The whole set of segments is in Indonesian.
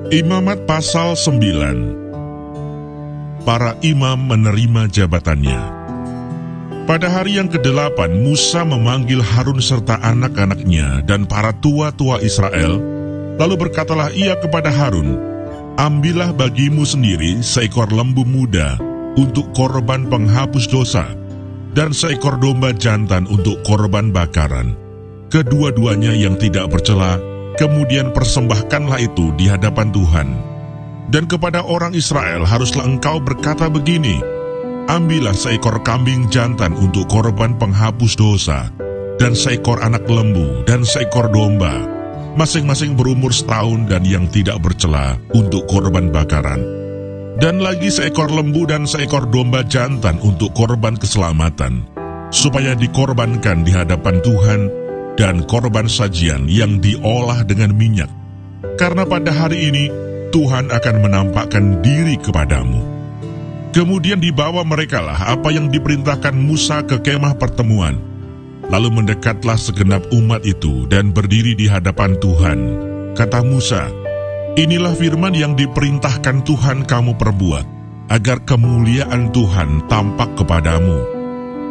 Imamat pasal 9. Para imam menerima jabatannya. Pada hari yang ke-8, Musa memanggil Harun serta anak-anaknya dan para tua-tua Israel. Lalu berkatalah ia kepada Harun, "Ambillah bagimu sendiri seekor lembu muda untuk korban penghapus dosa, dan seekor domba jantan untuk korban bakaran, kedua-duanya yang tidak bercela. Kemudian persembahkanlah itu di hadapan Tuhan. Dan kepada orang Israel haruslah engkau berkata begini, ambillah seekor kambing jantan untuk korban penghapus dosa, dan seekor anak lembu, dan seekor domba, masing-masing berumur setahun dan yang tidak bercela untuk korban bakaran. Dan lagi seekor lembu dan seekor domba jantan untuk korban keselamatan, supaya dikorbankan di hadapan Tuhan, dan korban sajian yang diolah dengan minyak. Karena pada hari ini Tuhan akan menampakkan diri kepadamu." Kemudian dibawa merekalah apa yang diperintahkan Musa ke kemah pertemuan. Lalu mendekatlah segenap umat itu dan berdiri di hadapan Tuhan. Kata Musa, "Inilah firman yang diperintahkan Tuhan kamu perbuat, agar kemuliaan Tuhan tampak kepadamu."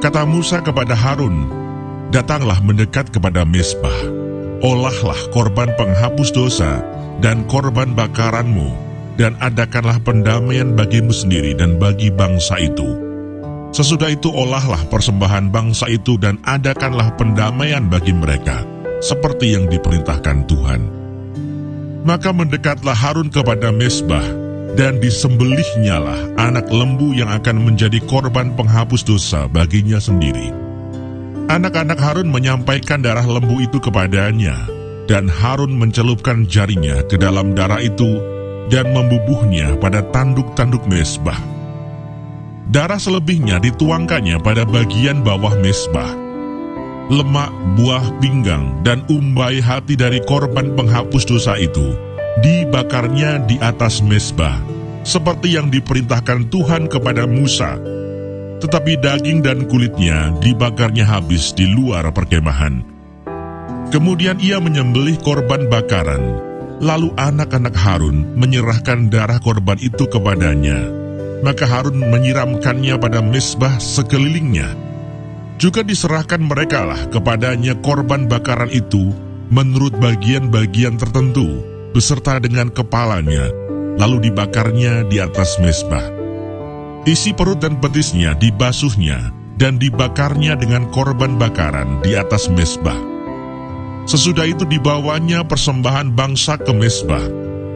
Kata Musa kepada Harun, "Datanglah mendekat kepada mezbah, olahlah korban penghapus dosa dan korban bakaranmu, dan adakanlah pendamaian bagimu sendiri dan bagi bangsa itu. Sesudah itu olahlah persembahan bangsa itu dan adakanlah pendamaian bagi mereka, seperti yang diperintahkan Tuhan." Maka mendekatlah Harun kepada mezbah, dan disembelihnyalah anak lembu yang akan menjadi korban penghapus dosa baginya sendiri. Anak-anak Harun menyampaikan darah lembu itu kepadanya, dan Harun mencelupkan jarinya ke dalam darah itu dan membubuhnya pada tanduk-tanduk mezbah. Darah selebihnya dituangkannya pada bagian bawah mezbah. Lemak, buah pinggang, dan umbai hati dari korban penghapus dosa itu dibakarnya di atas mezbah, seperti yang diperintahkan Tuhan kepada Musa. Tetapi daging dan kulitnya dibakarnya habis di luar perkemahan. Kemudian ia menyembelih korban bakaran, lalu anak-anak Harun menyerahkan darah korban itu kepadanya. Maka Harun menyiramkannya pada mezbah sekelilingnya. Juga diserahkan merekalah kepadanya korban bakaran itu menurut bagian-bagian tertentu, beserta dengan kepalanya, lalu dibakarnya di atas mezbah. Isi perut dan betisnya dibasuhnya dan dibakarnya dengan korban bakaran di atas mezbah. Sesudah itu dibawanya persembahan bangsa ke mezbah.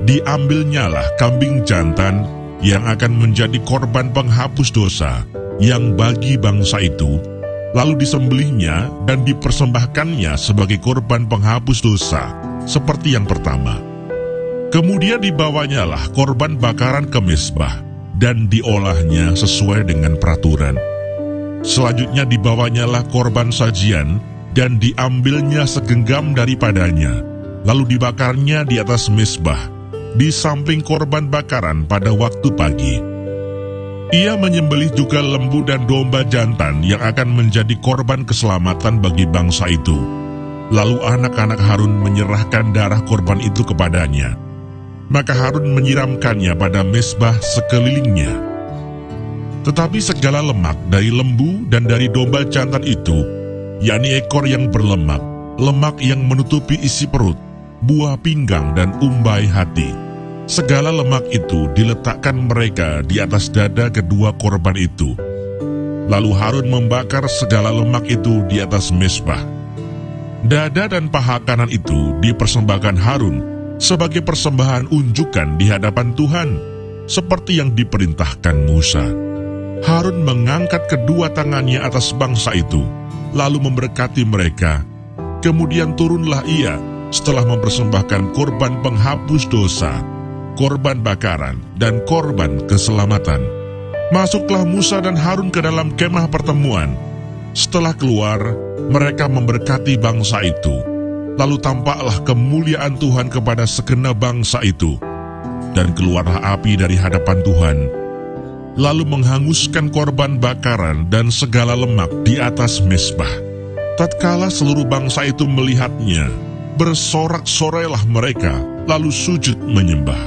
Diambilnyalah kambing jantan yang akan menjadi korban penghapus dosa yang bagi bangsa itu, lalu disembelihnya dan dipersembahkannya sebagai korban penghapus dosa, seperti yang pertama. Kemudian dibawanyalah korban bakaran ke mezbah, dan diolahnya sesuai dengan peraturan. Selanjutnya dibawanyalah korban sajian, dan diambilnya segenggam daripadanya, lalu dibakarnya di atas mezbah, di samping korban bakaran pada waktu pagi. Ia menyembelih juga lembu dan domba jantan yang akan menjadi korban keselamatan bagi bangsa itu. Lalu anak-anak Harun menyerahkan darah korban itu kepadanya. Maka Harun menyiramkannya pada mezbah sekelilingnya. Tetapi segala lemak dari lembu dan dari domba jantan itu, yakni ekor yang berlemak, lemak yang menutupi isi perut, buah pinggang dan umbai hati, segala lemak itu diletakkan mereka di atas dada kedua korban itu. Lalu Harun membakar segala lemak itu di atas mezbah. Dada dan paha kanan itu dipersembahkan Harun sebagai persembahan unjukan di hadapan Tuhan, seperti yang diperintahkan Musa. Harun mengangkat kedua tangannya atas bangsa itu, lalu memberkati mereka. Kemudian turunlah ia setelah mempersembahkan korban penghapus dosa, korban bakaran, dan korban keselamatan. Masuklah Musa dan Harun ke dalam kemah pertemuan. Setelah keluar, mereka memberkati bangsa itu. Lalu tampaklah kemuliaan Tuhan kepada segenap bangsa itu. Dan keluarlah api dari hadapan Tuhan, lalu menghanguskan korban bakaran dan segala lemak di atas mezbah. Tatkala seluruh bangsa itu melihatnya, bersorak-sorailah mereka, lalu sujud menyembah.